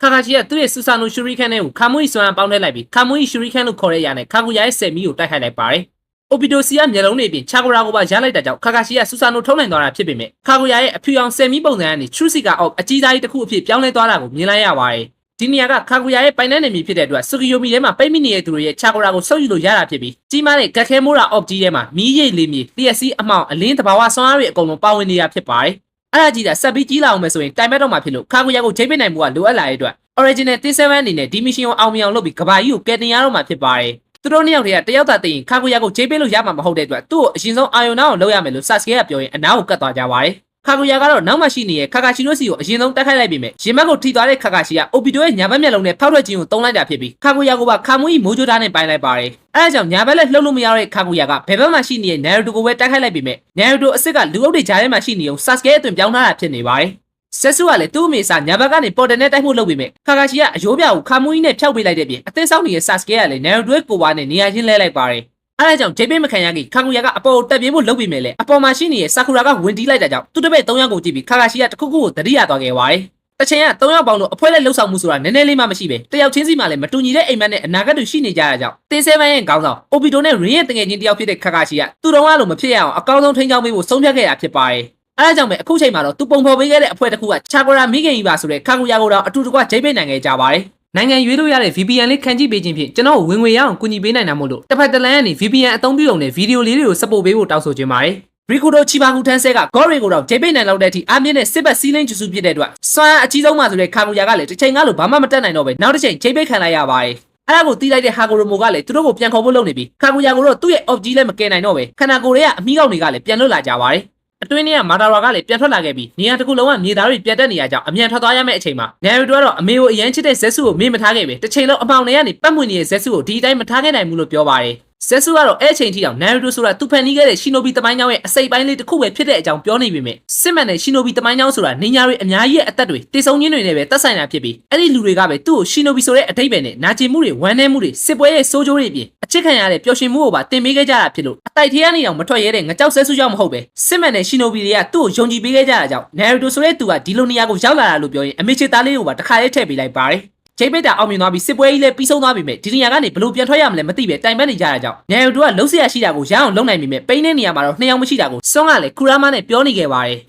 ခါခါချီကသူ့ရဲ့ဆူဆာနိုရှူရီခန်နဲ့ကိုခါမွေစွမ်းပေါင်းထည့်လိုက်ပြီးခါမွေရှူရီခန်လို့ခေါ်တဲ့ຢာနဲ့ခါကူယာရဲ့ဆယ်မီကိုတိုက်ခိုက်လိုက်ပါတယ်။အိုပီတိုစီကမျက်လုံးတွေပြင်ချာကိုရာကိုပါရလိုက်တာကြောင့်ခါခါချီကဆူဆာနိုထုံးနိုင်သွားတာဖြစ်ပေမဲ့ခါကူယာရဲ့အဖြူရောင်ဆယ်မီပုံစံကနေထရူစီကာအော့အကြီးစားကြီးတစ်ခုအဖြစ်ပြောင်းလဲသွားတာကိုမြင်လိုက်ရပါတယ်။ဒီနေရာကခါကူယာရဲ့ပိုင်နှံ့နေမီဖြစ်တဲ့အတွက်ဆူကီယိုမီထဲမှာပိတ်မိနေတဲ့သူတွေရဲ့ချာကိုရာကိုဆုပ်ယူလို့ရတာဖြစ်ပြီးကြီးမားတဲ့ဂက်ခဲမိုးရာအော့ကြီးထဲမှာမီးရိပ်လေးမြေလျှက်စီးအမောင်အလင်းတဘာဝဆွမ်းအားတွေအကုန်လုံးပါဝင်နေတာဖြစ်ပါတယ်။အဲ့ဒါကြီးကဆက်ပြီးကြီးလာအောင်မယ်ဆိုရင်တိုင်မက်တော့မှာဖြစ်လို့ခါကူယာကိုချိန်ပိတ်နိုင်မှုကလိုအပ်လာတဲ့အတွက် original T7 အနေနဲ့ဒီမီရှင်ကိုအောင်မြင်အောင်လုပ်ပြီးကဘာကြီးကိုကယ်တင်ရတော့မှာဖြစ်ပါတယ်။သူတို့နှစ်ယောက်တည်းကတယောက်သာသိရင်ခါကူယာကိုချိန်ပိတ်လို့ရမှာမဟုတ်တဲ့အတွက်သူ့ကိုအရင်ဆုံးအာယုံနာအောင်လုပ်ရမယ်လို့ဆာစကေကပြောရင်အနားကိုကတ်သွားကြပါတယ်။ခါကူယာကတော့နောက်မှရှိနေတဲ့ခါကာချီတို့စီကိုအရင်ဆုံးတက်ခိုက်လိုက်ပြီးမြရင်မက်ကိုထိသွားတဲ့ခါကာချီကအိုပီတိုရဲ့ညာဘက်မျက်လုံးနဲ့ဖောက်ထွက်ခြင်းကိုတုံးလိုက်တာဖြစ်ပြီးခါကူယာကိုပါခါမူကြီးမိုးကြိုးသားနဲ့ပိုင်းလိုက်ပါတယ်။အဲဒါကြောင့်ညာဘက်လက်လှုပ်လို့မရတဲ့ခါကူယာကဘယ်ဘက်မှရှိနေတဲ့နာရူတိုကိုပဲတက်ခိုက်လိုက်ပြီးမြနာရူတိုအစ်စ်ကလူအုပ်တွေကြားထဲမှာရှိနေအောင်ဆာစကေအသွင်ပြောင်းထားတာဖြစ်နေပါတယ်။ဆက်စုကလည်းသူ့အမေစာညာဘက်ကနေပေါ်တယ်နဲ့တိုက်မှုလုပ်ပြီးမြခါကာချီကအယိုးပြကိုခါမူကြီးနဲ့ဖျောက်ပေးလိုက်တဲ့ပြင်အသင်းဆောင်နေတဲ့ဆာစကေကလည်းနာရူတိုရဲ့ကိုဝါနဲ့နေရာချင်းလဲလိုက်ပါတယ်။အဲဒါကြောင့်ဂျိပိမခံရကြီးခါကူယာကအပေါ်တက်ပြေးဖို့လုပ်ပြီးမြလေအပေါ်မှာရှိနေတဲ့ဆာကူရာကဝင်တီးလိုက်တာကြောင့်သူ့တပည့်၃ယောက်ကိုကြည့်ပြီးခါကာချီကတခုခုကိုတတိယသွားခဲ့ပါတယ်။တစ်ချိန်က၃ယောက်ပေါင်းလို့အဖွဲလက်လှုပ်ဆောင်မှုဆိုတာနည်းနည်းလေးမှမရှိပဲတယောက်ချင်းစီမှလည်းမတူညီတဲ့အိမ်မက်နဲ့အနာဂတ်တွေရှိနေကြတာကြောင့်T7ရဲ့ခေါင်းဆောင်အိုပီတိုနဲ့ရင်းရဲ့တငယ်ချင်းတယောက်ဖြစ်တဲ့ခါကာချီကသူ့တော်ကလိုမဖြစ်ရအောင်အကောင်းဆုံးထိန်းချောင်းပေးဖို့ဆုံးဖြတ်ခဲ့တာဖြစ်ပါတယ်။အဲဒါကြောင့်ပဲအခုချိန်မှာတော့သူပုံဖော်ပေးခဲ့တဲ့အဖွဲတစ်ခုကချာကိုရာမိခင်ကြီးပါဆိုတဲ့ခါကူယာကိုတော့အတူတကွဂျိပိနိုင်ခဲ့ကြပါတယ်။နိုင်ငံရွေးလို့ရတဲ့ VPN လေးခန်းကြည့်ပေးခြင်းဖြင့်ကျွန်တော်ဝင်ငွေရအောင်ကူညီပေးနိုင်တာမို့လို့တစ်ဖက်တစ်လမ်းကနေ VPN အသုံးပြုုံနဲ့ဗီဒီယိုလေးတွေကိုစပို့ပေးဖို့တောင်းဆိုခြင်းပါတယ်။ရီကူတိုချီဘာကူထန်းဆဲကဂေါ်ရီကိုတော့ဂျိပိနိုင်လောက်တဲ့အထိအမြင့်နဲ့စစ်ဘက်စီးလင်းကျူစုဖြစ်တဲ့အတွက်စွမ်းအကြီးဆုံးမှဆိုတဲ့ခါကူယာကလည်းတစ်ချိန်ကလို့ဘာမှမတက်နိုင်တော့ပဲနောက်တစ်ချိန်ဂျိပိခံလိုက်ရပါတယ်။အဲ့ဒါကိုတီးလိုက်တဲ့ဟာကိုရိုမိုကလည်းသူတို့ကိုပြန်ခေါ်ဖို့လုပ်နေပြီးခါကူယာကိုတော့သူ့ရဲ့ off ကြီးလည်းမကယ်နိုင်တော့ပဲခန္ဓာကိုယ်ရဲ့အမီးကောက်တွေကလည်းပြန်လွတ်လာကြပါတယ်။အတွင်းထဲကမာတာရာကလည်းပြန်ထွက်လာခဲ့ပြီးနေရာတစ်ခုလုံးကမြေသားတွေပြတ်တက်နေရကြောင်းအမြန်ထွက်သွားရမယ့်အချိန်မှာနာရီတိုကတော့အမေကိုအရန်ချစ်တဲ့ဇက်စုကိုမေ့မထားခဲ့ပဲတစ်ချိန်လုံးအပေါင်တွေကနေပတ်မွေနေတဲ့ဇက်စုကိုဒီအတိုင်းမထားခဲ့နိုင်ဘူးလို့ပြောပါတယ်ဇက်စုကတော့အဲ့အချိန်ထိတောင်နာရီတိုဆိုတာသူဖန်နီးခဲ့တဲ့ရှီနိုဘီတမိုင်းကျောင်းရဲ့အစိပ်ပိုင်းလေးတစ်ခုပဲဖြစ်တဲ့အကြောင်းပြောနေပေမဲ့စစ်မှန်တဲ့ရှီနိုဘီတမိုင်းကျောင်းဆိုတာနေညာတွေအများကြီးရဲ့အသက်တွေတေဆုံးခြင်းတွေနဲ့ပဲတက်ဆိုင်တာဖြစ်ပြီးအဲ့ဒီလူတွေကပဲသူ့ကိုရှီနိုဘီဆိုတဲ့အထိပ္ပယ်နဲ့နာကျင်မှုတွေဝမ်းနည်းမှုတွေစစ်ပွဲရဲ့စိုးကျိုးတွေပြင်အချစ်ခံရတဲ့ပျော်ရွှင်မှုကိုပါတင်ပေးခဲ့ကြတာဖြစ်လို့အတိုက်ထဲကနေအောင်မထွက်ရဲတဲ့ငကြောက်ဆဲဆူကြောင့်မဟုတ်ပဲစစ်မှန်တဲ့ရှီနိုဘီတွေကသူ့ကိုယုံကြည်ပေးခဲ့ကြတာကြောင့်နာရီတိုဆိုတဲ့သူကဒီလိုနေရာကိုရောက်လာတာလို့ပြောရင်အမေချစ်သားလေးကိုပါတစ်ခါလေးထည့်ပေးလိုက်ပါတယ်ဂျိပိတ်တာအောင်မြင်သွားပြီးစစ်ပွဲကြီးလည်းပြီးဆုံးသွားပြီမဲ့ဒီနေရာကနေဘလို့ပြန်ထွက်ရမလဲမသိပဲတိုင်ပတ်နေကြတာကြောင့်ညံယူတို့ကလှုပ်ရှားရှိတာကိုရအောင်လုပ်နိုင်ပြီမဲ့ပိန်းတဲ့နေရာမှာတော့နှစ်ယောက်မရှိတာကိုစွန်းကလည်းခူရာမနဲ့ပြောနေခဲ့ပါတ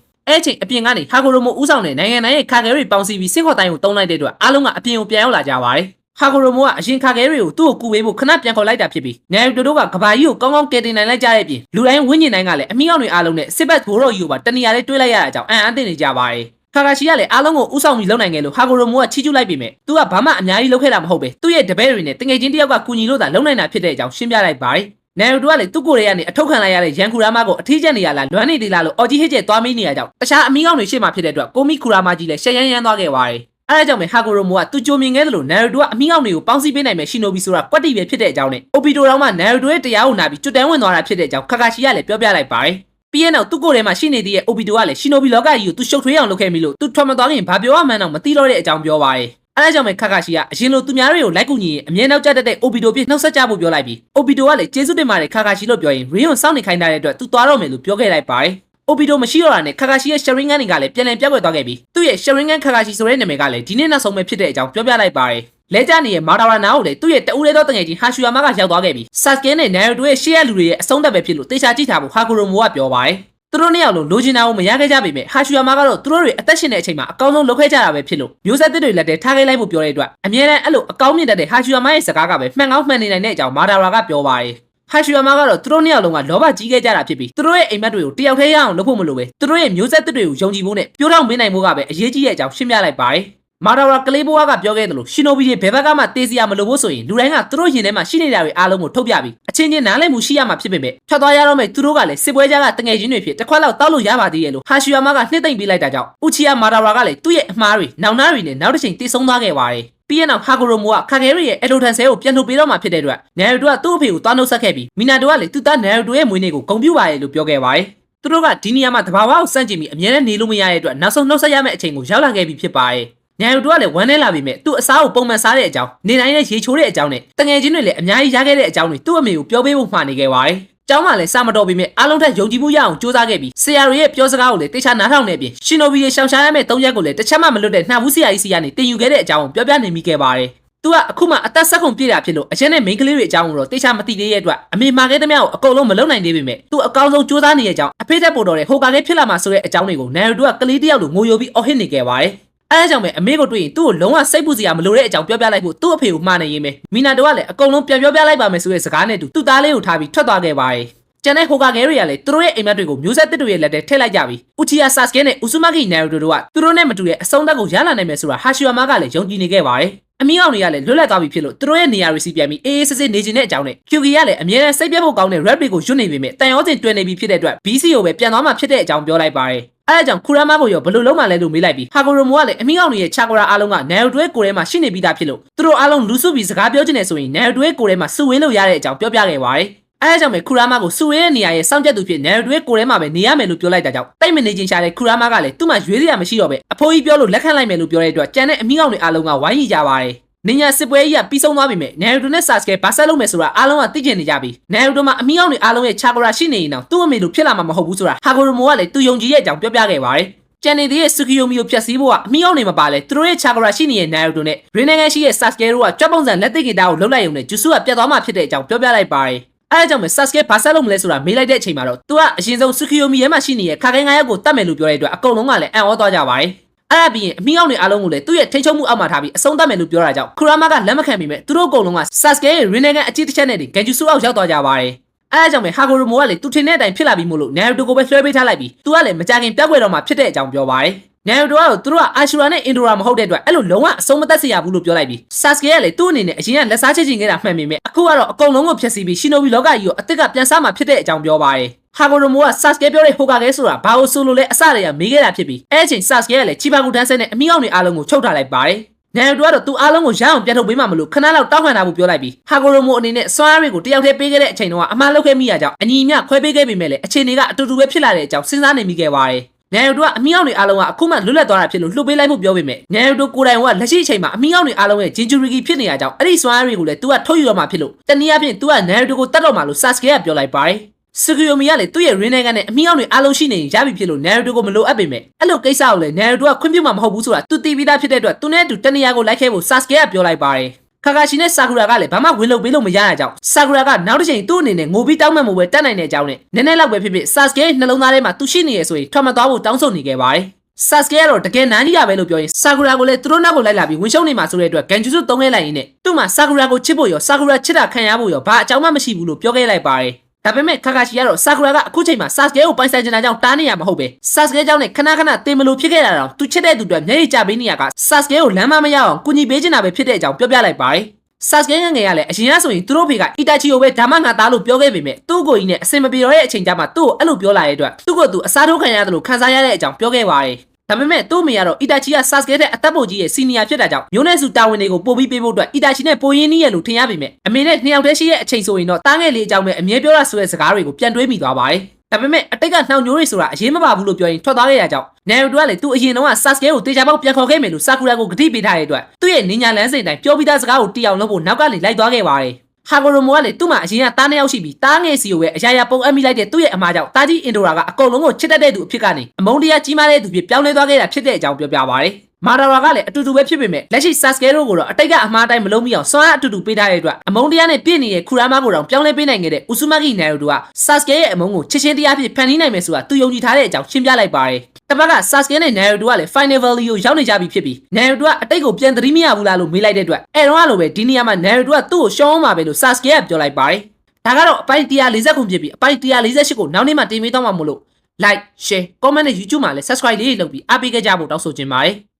ယ်အဲ့ချိန်အပြင်ကနေဟာကိုရိုမိုဦးဆောင်တဲ့နိုင်ငံတိုင်းရဲ့ခါကဲတွေပေါင်းစည်းပြီးစစ်ခေါ်တိုင်းကိုတုံးလိုက်တဲ့အတွက်အားလုံးကအပြင်ကိုပြန်ရောက်လာကြပါတယ်ဟာကိုရိုမိုကအရင်ခါကဲတွေကိုသူ့ကိုကူပေးဖို့ခဏပြန်ခေါ်လိုက်တာဖြစ်ပြီးညံယူတို့ကကဘာကြီးကိုကောင်းကောင်းကယ်တင်နိုင်လိုက်ကြတဲ့အပြင်လူတိုင်းဝင်းကျင်တိုင်းကလည်းအမိအောင်တွေအားလုံးနဲ့စစ်ဘက်ဘိုးတော်ကြီးကိုပါတနေရာလေးတွေးလိုက်ရတာကြောင့်အံ့အားသင့်နေကြပါတယ်ခါကာချီကလည်းအားလုံးကိုဥဆောင်ပြီးလုပ်နိုင်ခဲ့လို့ဟာကိုရိုမိုကချီးကျူးလိုက်ပြီမဲ့သူကဘာမှအများကြီးလုပ်ခဲ့တာမဟုတ်ပဲသူ့ရဲ့တပည့်တွေနဲ့တငယ်ချင်းတယောက်ကကူညီလို့သာလုပ်နိုင်တာဖြစ်တဲ့အကြောင်းရှင်းပြလိုက်ပါတယ်။နာရီတိုကလည်းသူ့ကိုယ်ရဲ့ကနေအထောက်ခံလိုက်ရတဲ့ရန်ကူရာမကိုအထီးကျက်နေရလားလွမ်းနေသေးလားလို့အော်ကြီးဟစ်ကျဲသွားမိနေရကြောင်းတခြားအမီးကောင်းတွေရှေ့မှာဖြစ်တဲ့အတွက်ကိုမီကူရာမကြီးလည်းရှက်ရမ်းရမ်းသွားခဲ့ပါတယ်။အဲဒါကြောင့်ပဲဟာကိုရိုမိုကသူကြိုမြင်ခဲ့တယ်လို့နာရီတိုကအမီးကောင်းတွေကိုပေါင်းစည်းပေးနိုင်မဲ့ရှီနိုဘီဆိုတာကွက်တီပဲဖြစ်တဲ့အကြောင်းနဲ့အိုပီတိုတောင်မှနာရီတိုရဲ့တရားကိုနာပြီးကျွတ်တန်းဝင်သွားတာဖြစ်တဲ့အကြောင်းခါကာချီကလည်းပြောပြလိုက်ပါတယ်။ပြီးရင်တော့သူ့ကိုယ်ထဲမှာရှိနေသေးတဲ့အိုပီတိုကလည်းရှီနိုဘီလောကကြီးကိုသူရှုပ်ထွေးအောင်လုပ်ခဲ့ပြီလို့သူထွက်မသွားခင်ဘာပြောရမှန်းတော့မသိတော့တဲ့အကြောင်းပြောပါတယ်။အဲဒါကြောင့်ပဲခါကာချီကအရင်လိုသူများတွေကိုလိုက်ကူညီရင်အမြဲနောက်ကျတတ်တဲ့အိုပီတိုပြနှုတ်ဆက်ကြဖို့ပြောလိုက်ပြီးအိုပီတိုကလည်းကျေးဇူးတင်ပါတယ်ခါကာချီလို့ပြောရင်ရီယွန်စောင့်နေခိုင်းတဲ့အတွက်သူသွားတော့မယ်လို့ပြောခဲ့လိုက်ပါတယ်။အိုပီတိုမရှိတော့တာနဲ့ခါကာချီရဲ့ရှယ်ရင်းဂန်တွေကလည်းပြန်လည်ပြောက်ွယ်သွားခဲ့ပြီးသူ့ရဲ့ရှယ်ရင်းဂန်ခါကာချီဆိုတဲ့နာမည်ကလည်းဒီနေ့နောက်ဆုံးပဲဖြစ်တဲ့အကြောင်းပြောပြလိုက်ပါတယ်။လဲကျနေတဲ့မာတာရာနာကိုလည်းသူ့ရဲ့တအူးလေးသောတငယ်ချင်းဟာရှူယာမာကရောက်သွားခဲ့ပြီးဆာစကဲနဲ့နာရီတိုရဲ့ရှေ့ရလူတွေရဲ့အဆုံးသက်ပဲဖြစ်လို့တေချာကြည့်ထားဖို့ဟာကိုရိုမိုကပြောပါတယ်။သူတို့နှစ်ယောက်လုံးလိုချင်တာကိုမရခဲ့ကြပေမဲ့ဟာရှူယာမာကတော့သူတို့တွေအသက်ရှင်တဲ့အချိန်မှာအကောင်းဆုံးလုပ်ခဲ့ကြတာပဲဖြစ်လို့မျိုးဆက်သစ်တွေလက်ထဲထားခဲ့လိုက်ဖို့ပြောတဲ့အတွက်အမြဲတမ်းအဲ့လိုအကောင်းမြင်တတ်တဲ့ဟာရှူယာမာရဲ့စကားကပဲမှန်ကောင်းမှန်နေနိုင်တဲ့အကြောင်းမာဒါရာကပြောပါတယ်ဟာရှူယာမာကတော့သူတို့နှစ်ယောက်လုံးကလောဘကြီးခဲ့ကြတာဖြစ်ပြီးသူတို့ရဲ့အိမ်မက်တွေကိုတယောက်တည်းရအောင်လုပ်ဖို့မလိုပဲသူတို့ရဲ့မျိုးဆက်သစ်တွေကိုယုံကြည်ဖို့နဲ့ပြိုးထောင်ပေးနိုင်ဖို့ကပဲအရေးကြီးတဲ့အကြောင်းရှင်းပြလိုက်ပါတယ်မာဒါရာကလေးဘွားကပြောခဲ့တယ်လို့ရှီနိုဘီတွေဘယ်ဘက်ကမှတေးစီရမလို့ဖို့ဆိုရင်လူတိုင်းကသူတို့ရင်ထဲမှာရှိနေတာတွေအားလုံးကိုထုတ်ပြပြီးအချင်းချင်းနားလည်မှုရှိရမှာဖြစ်ပေမဲ့ထွက်သွားရတော့မဲ့သူတို့ကလည်းစစ်ပွဲကြားကတငယ်ချင်းတွေဖြစ်တစ်ခွက်လောက်တောက်လို့ရပါသေးရဲ့လို့ဟာရှူယာမာကနှိမ့်သိမ့်ပေးလိုက်တာကြောင့်ဥချီယာမာဒါရာကလည်းသူ့ရဲ့အမှားတွေနောင်နာတွေနဲ့နောက်တစ်ချိန်တေဆုံးသွားခဲ့ပါတယ်ပြီးရင်တော့ဟာကိုရိုမိုကခါကဲရီရဲ့အက်ဒိုတန်ဆဲကိုပြန်ထုတ်ပေးတော့မှဖြစ်တဲ့အတွက်နာရီတိုကသူ့အဖေကိုသွားနှုတ်ဆက်ခဲ့ပြီးမီနာတိုကလည်းသူ့သားနာရီတိုရဲ့မွေးနေ့ကိုဂုဏ်ပြုပါရဲ့လို့ပြောခဲ့ပါတယ်သူတို့ကဒီနေရာမှာတဘာဝကိုစန့်ကျင်ပြီးအမြဲတမ်းနေလို့မရတဲ့အတွက်နောက်ဆုံးနှုတ်ဆက်ရမယ့်အချိန်ကိုရောက်လာခဲ့ပြီဖြစ်ပါတယ်ညံယူတို့ကလည်းဝမ်းနေလာပြီမဲ့သူ့အစားကိုပုံမှန်စားတဲ့အကြောင်းနေတိုင်းနဲ့ရေချိုးတဲ့အကြောင်းနဲ့တငယ်ချင်းတွေလည်းအများကြီးရခဲ့တဲ့အကြောင်းတွေသူ့အမေကိုပြောပေးဖို့မှာနေခဲ့ပါတယ် ကျောင်းမှာလည်းစာမတော်ပေမဲ့အားလုံးထက်ယုံကြည်မှုရအောင်စူးစမ်းခဲ့ပြီးဆရာတွေရဲ့ပြောစကားကိုလည်းတေချာနားထောင်နေပြီးရှင်နိုဘီရဲ့ရှောင်ရှားရမယ့်၃ရက်ကိုလည်းတစ်ချက်မှမလွတ်တဲ့နှာဘူးဆရာကြီးစီကနေတင်ယူခဲ့တဲ့အကြောင်းပြောပြနေမိခဲ့ပါတယ်။သူကအခုမှအသက်ဆက်ကုန်ပြည့်တာဖြစ်လို့အရင်နဲ့မိန်းကလေးတွေအကြောင်းကိုတော့တေချာမသိသေးတဲ့အတွက်အမေမှာခဲ့တဲ့မြောက်အကုန်လုံးမလုံနိုင်သေးပေမဲ့သူအကောင်းဆုံးစူးစမ်းနေတဲ့အကြောင်းအဖေထက်ပိုတော်တဲ့ဟိုကာကဲဖြစ်လာမှာဆိုတဲ့အကြောင်းတွေကိုနိုင်ရိုတိုကကလေးတယောက်လိုငိုယိုပြီးအော်ဟစ်နေခဲ့ပါတယ်။အဲဒါကြောင့်ပဲအမေကိုတွေ့ရင်သူ့ကိုလုံးဝစိတ်ပူစရာမလိုတဲ့အကြောင်းပြောပြလိုက်ဖို့သူ့အဖေကိုမှားနေရင်ပဲမီနာတိုကလည်းအကုန်လုံးပြန်ပြောပြလိုက်ပါမယ်ဆိုတဲ့စကားနဲ့သူ့သားလေးကိုထားပြီးထွက်သွားခဲ့ပါတယ်။ကျန်တဲ့ဟိုကာကဲတွေကလည်းသူတို့ရဲ့အိမ်မက်တွေကိုမျိုးဆက်တစ်တွေရဲ့လက်ထဲထည့်လိုက်ကြပြီးဥချီယာဆာစကဲနဲ့ဥဆူမာကီနိုင်ရိုတိုတို့ကသူတို့နဲ့မတူတဲ့အဆုံးသက်ကိုရလာနိုင်မယ်ဆိုတာဟာရှီယာမာကလည်းယုံကြည်နေခဲ့ပါတယ်။အမီအောင်တွေကလည်းလွတ်လပ်သွားပြီဖြစ်လို့သူတို့ရဲ့နေရာတွေစီပြန်ပြီးအေးအေးဆေးဆေးနေကျင်တဲ့အကြောင်းနဲ့ QG ကလည်းအမြဲတမ်းစိတ်ပြတ်ဖို့ကောင်းတဲ့ rap တွေကိုရွတ်နေပေမဲ့တန်ရောစင်တွင်နေပြီဖြစ်တဲ့အတွက် BC ကိုပဲပြန်သွားမှဖြစ်တဲ့အကြောင်းပြောလိုက်ပါတယ်။အဲဒါကြောင့်ခူရာမာကိုရောဘယ်လိုလုပ်မှလဲလို့မေးလိုက်ပြီးဟာဂိုရိုမိုကလည်းအမီအောင်တွေရဲ့ချာကိုရာအားလုံးကနိုင်ရိုတိုရဲ့ကိုယ်ထဲမှာရှိနေပြီးသားဖြစ်လို့သူတို့အားလုံးလူစုပြီးစကားပြောချင်နေဆိုရင်နိုင်ရိုတိုရဲ့ကိုယ်ထဲမှာစုဝေးလို့ရတဲ့အကြောင်းပြောပြခဲ့ပါတယ်။အဲဒါကြောင့်ပဲခူရာမာကိုစုဝေးတဲ့နေရာရဲ့စောင့်ကြပ်သူဖြစ်နိုင်ရိုတိုရဲ့ကိုယ်ထဲမှာပဲနေရမယ်လို့ပြောလိုက်တာကြောင့်တိတ်မနေချင်းရှာတဲ့ခူရာမာကလည်းသူ့မှာရွေးစရာမရှိတော့ပဲအဖိုးကြီးပြောလို့လက်ခံလိုက်မယ်လို့ပြောတဲ့အတွက်ကျန်တဲ့အမီအောင်တွေအားလုံးကဝိုင်းရီကြပါတယ်။နင်ညာစစ်ပွဲကြီးကပြီးဆုံးသွားပြီမဲ့နိုင်ရိုတိုနဲ့ဆာစကဲဘာဆက်လုပ်မယ်ဆိုတာအားလုံးကသိကျင်နေကြပြီနိုင်ရိုတိုမှာအမီအောင်တွေအားလုံးရဲ့ချာကိုရာရှိနေရင်တော့သူ့အမေလိုဖြစ်လာမှာမဟုတ်ဘူးဆိုတာဟာဂိုရိုမိုကလည်းသူယုံကြည်ရဲ့အကြောင်းပြောပြခဲ့ပါတယ်ကျန်နေတဲ့ဆူကီယိုမီကိုဖျက်ဆီးဖို့ကအမီအောင်နေမပါလဲသူတို့ရဲ့ချာကိုရာရှိနေတဲ့နိုင်ရိုတိုနဲ့ရင်းနိုင်ငံရှိရဲ့ဆာစကဲတို့ကကြွပုံစံလက်သိကီတာကိုလှုပ်လိုက်ရုံနဲ့ဂျူဆူကပြတ်သွားမှဖြစ်တဲ့အကြောင်းပြောပြလိုက်ပါတယ်အဲဒါကြောင့်ပဲဆာစကဲဘာဆက်လုပ်မလဲဆိုတာမေးလိုက်တဲ့အချိန်မှာတော့သူကအရင်ဆုံးဆူကီယိုမီရဲ့မှရှိနေတဲ့ခါခဲ9ယောက်ကိုတတ်မယ်လို့ပြောတဲ့အတွက်အကုန်လုံးကလည်းအံ့ဩသွားကြပါတယ်အဲ့ဒါပြီးရင်အမီအောင်တွေအားလုံးကိုလည်းသူ့ရဲ့ထိချုံမှုအောက်မှာထားပြီးအဆုံးသတ်မယ်လို့ပြောတာကြောင့်ခူရာမာကလက်မခံပြီးမဲ့သူတို့အကုန်လုံးကဆာစကဲရဲ့ရင်းနိုင်ငံအကြီးတစ်ချက်နဲ့ဂန်ဂျူဆူအောက်ရောက်သွားကြပါတယ်အဲဒါကြောင့်ပဲဟာဂိုရိုမိုကလည်းသူထင်တဲ့အတိုင်းဖြစ်လာပြီးမို့လို့နိုင်ရိုတိုကိုပဲလွှဲပေးထားလိုက်ပြီးသူကလည်းမကြခင်ပြောက်ွယ်တော့မှဖြစ်တဲ့အကြောင်းပြောပါတယ်နိုင်ရိုတိုကတော့သူတို့ကအာရှူရာနဲ့အင်ဒိုရာမဟုတ်တဲ့အတွက်အဲ့လိုလုံးဝအဆုံးမသက်စေရဘူးလို့ပြောလိုက်ပြီးဆာစကဲကလည်းသူ့အနေနဲ့အရင်ကလက်စားချစ်ချင်ခဲ့တာမှန်ပေမဲ့အခုကတော့အကုန်လုံးကိုဖျက်ဆီးပြီးရှင်နိုဘီလောကကြီးကိုအစ်စ်ကပြန်စားမှဖြစ်တဲ့အကြောင်းပြောပါတယ်ဟာဂိုရိုမိုကဆာစကဲပြောတဲ့ဟိုကာကဲဆိုတာဘာလို့ဆိုလို့လဲအစတည်းကမေးခဲ့တာဖြစ်ပြီးအဲ့အချိန်ဆာစကဲကလည်းချီပါကူတန်းဆဲနဲ့အမီအောင်တွေအားလုံးကိုချုပ်ထားလိုက်ပါတယ်နိုင်ရိုတိုကတော့သူအားလုံးကိုရအောင်ပြန်ထုတ်ပေးမှမလို့ခဏလောက်တောက်ခံတာဖို့ပြောလိုက်ပြီးဟာဂိုရိုမိုအနေနဲ့စွမ်းအားတွေကိုတယောက်တည်းပေးခဲ့တဲ့အချိန်တုန်းကအမှားလုပ်ခဲ့မိရကြောင်းအညီအမျှခွဲပေးခဲ့ပေမဲ့လည်းအခြေအနေကအတူတူပဲဖြစ်လာတဲ့အကြောင်းစဉ်းစားနေမိခဲ့ပါတယ်နိုင်ရိုတိုကအမီအောင်တွေအားလုံးကအခုမှလွတ်လပ်သွားတာဖြစ်လို့လှုပ်ပေးလိုက်ဖို့ပြောပေမဲ့နိုင်ရိုတိုကိုယ်တိုင်ကလက်ရှိအချိန်မှာအမီအောင်တွေအားလုံးရဲ့ဂျင်ဂျူရီကီဖြစ်နေရကြောင်းအဲ့ဒီစွမ်းအားတွေကိုလည်းသူကထုတ်ယူရမှာဖြစ်လို့တနည်းအားဖြင့်သူကနိုင်ရိုတိုကိုတတ်တော့မှလို့ဆာစကဲကပြောလိုက်ပါတယ်ဆူကီယိုမီကလည်းသူ့ရဲ့ရင်းနိုင်ငံနဲ့အမီအောင်တွေအားလုံးရှိနေရင်ရပြီဖြစ်လို့နိုင်ရိုတိုကိုမလိုအပ်ပေမဲ့အဲ့လိုကိစ္စကိုလည်းနိုင်ရိုတိုကခွင့်ပြုမှာမဟုတ်ဘူးဆိုတာသူသိပြီးသားဖြစ်တဲ့အတွက်သူနဲ့အတူတနေရာကိုလိုက်ခဲ့ဖို့ဆာစကဲကပြောလိုက်ပါတယ်ခါကာရှီနဲ့ဆာကူရာကလည်းဘာမှဝင်လုပ်ပေးလို့မရတဲ့ကြောင့်ဆာကူရာကနောက်တစ်ချိန်သူ့အနေနဲ့ငိုပြီးတောင်းမှန်မှုပဲတတ်နိုင်တဲ့အကြောင်းနဲ့နည်းနည်းလောက်ပဲဖြစ်ဖြစ်ဆာစကဲရဲ့နှလုံးသားထဲမှာသူရှိနေရဆိုရင်ထွက်မသွားဖို့တောင်းဆိုနေခဲ့ပါတယ်ဆာစကဲကတော့တကယ်နန်းကြီးရပဲလို့ပြောရင်ဆာကူရာကိုလည်းသူတို့နောက်ကိုလိုက်လာပြီးဝင်ရှုံးနေမှာဆိုတဲ့အတွက်ဂန်ဂျူစုသုံးခဲ့လိုက်ရင်းနဲ့သူ့မှာဆာကူရာကိုချစ်ဖို့ရောဆာကူရာချစ်တာခံရဖို့ရောဘာအကြောင်းမှမရှိဘူးလို့ပြောခဲ့လိုက်ပါတယ်ဒါပေမဲ့ခါကာရှီကတော့ဆာကူရာကအခုချိန်မှာဆာစကဲကိုပိုင်ဆိုင်နေတာကြောင့်တားနေရမှာမဟုတ်ပဲဆာစကဲကြောင့်နဲ့ခဏခဏတင်မလို့ဖြစ်ခဲ့တာတော့သူချစ်တဲ့သူတွေမျက်ရည်ကျပေးနေရကဆာစကဲကိုလမ်းမမရအောင်ကူညီပေးချင်တာပဲဖြစ်တဲ့အကြောင်းပြောပြလိုက်ပါတယ်ဆာစကဲငငယ်ကလည်းအရင်ကဆိုရင်သူတို့ဖေကအီတာချီကိုပဲဒါမှငါသားလို့ပြောခဲ့ပေမဲ့သူ့ကိုကြီးနဲ့အစင်မပြေတော့တဲ့အချိန်ကျမှသူ့ကိုအဲ့လိုပြောလာတဲ့အတွက်သူ့ကိုသူအစားထိုးခံရတယ်လို့ခံစားရတဲ့အကြောင်းပြောခဲ့ပါတယ်ဒါပေမဲ့သူ့အမေကတော့အီတာချီကဆာစကဲတဲ့အသက်ပိုကြီးရဲ့စီနီယာဖြစ်တာကြောင့်မျိုးနွယ်စုတာဝန်တွေကိုပို့ပြီးပေးဖို့အတွက်အီတာချီနဲ့ပိုရင်းနှီးရလို့ထင်ရပေမဲ့အမေနဲ့နှစ်ယောက်တည်းရှိတဲ့အချိန်ဆိုရင်တော့တားငယ်လေးအကြောင်းပဲအမြဲပြောရဆိုတဲ့စကားတွေကိုပြန်တွေးမိသွားပါတယ်ဒါပေမဲ့အတိတ်ကနှောင်ညိုးတွေဆိုတာအရေးမပါဘူးလို့ပြောရင်ထွက်သွားခဲ့ရကြောင်းနိုင်ရိုတိုကလည်းသူအရင်တော့ဆာစကဲကိုတေချာပေါက်ပြန်ခေါ်ခဲ့မယ်လို့ဆာကူရာကိုဂတိပေးထားတဲ့အတွက်သူ့ရဲ့နင်းညာလန်းစိန်တိုင်းပြောပြီးသားစကားကိုတီအောင်လုပ်ဖို့နောက်ကနေလိုက်သွားခဲ့ပါတယ်ဟာဂိုရိုမိုကလည်းသူ့မှာအရင်ကတားနှစ်ယောက်ရှိပြီးတားငယ်စီကိုပဲအရာရာပုံအပ်မိလိုက်တဲ့သူ့ရဲ့အမားကြောင့်တားကြီးအင်ဒိုရာကအကုန်လုံးကိုချစ်တတ်တဲ့သူအဖြစ်ကနေအမုန်းတရားကြီးမားတဲ့သူဖြစ်ပြောင်းလဲသွားခဲ့တာဖြစ်တဲ့အကြောင်းပြောပြပါတယ်မာဒါရာကလည်းအတူတူပဲဖြစ်ပေမဲ့လက်ရှိဆာစကဲတို့ကိုတော့အတိတ်ကအမှားတိုင်းမလုံးမိအောင်စွမ်းအားအတူတူပေးထားတဲ့အတွက်အမုန်းတရားနဲ့ပြည့်နေတဲ့ခူရာမာကိုတော့ပြောင်းလဲပေးနိုင်ခဲ့တဲ့ဥဆူမာကီနိုင်ရိုတိုကဆာစကဲရဲ့အမုန်းကိုချစ်ချင်းတရားဖြစ်ဖန်တီးနိုင်မယ်ဆိုတာသူယုံကြည်ထားတဲ့အကြောင်းရှင်းပြလိုက်ပါတယ်တပတ်ကဆာစကဲနဲ့နိုင်ရိုတိုကလည်း Final Valley ကိုရောက်နေကြပြီဖြစ်ပြီးနိုင်ရိုတိုကအတိတ်ကိုပြန်သတိမရဘူးလားလို့မေးလိုက်တဲ့အတွက်အဲတော့လိုပဲဒီနေရာမှာနိုင်ရိုတိုကသူ့ကိုရှောင်းအောင်ပါပဲလို့ဆာစကဲကပြောလိုက်ပါတယ်ဒါကတော့အပိုင်း140ခုဖြစ်ပြီးအပိုင်း148ကိုနောက်နေ့မှတင်ပေးတော့မှာမို့လို့ like share comment နဲ့ YouTube မှာလည်း subscribe လေးလုပ်ပြီးအားပေးခဲ့ကြဖို့တောင်းဆိုချင်ပါတယ်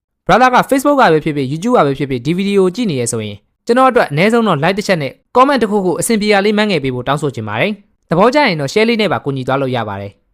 brother က Facebook ကပဲဖြစ်ဖြစ် YouTube ကပဲဖြစ်ဖြစ်ဒီဗီဒီယိုကိုကြည့်နေရဆိုရင်ကျွန်တော်အတွက်အနည်းဆုံးတော့ like တစ်ချက်နဲ့ comment တစ်ခုခုအဆင်ပြေရလေးမှန်းငယ်ပေးဖို့တောင်းဆိုချင်ပါတယ်သဘောကျရင်တော့ share လေးနဲ့ပါကူညီသွားလို့ရပါတယ်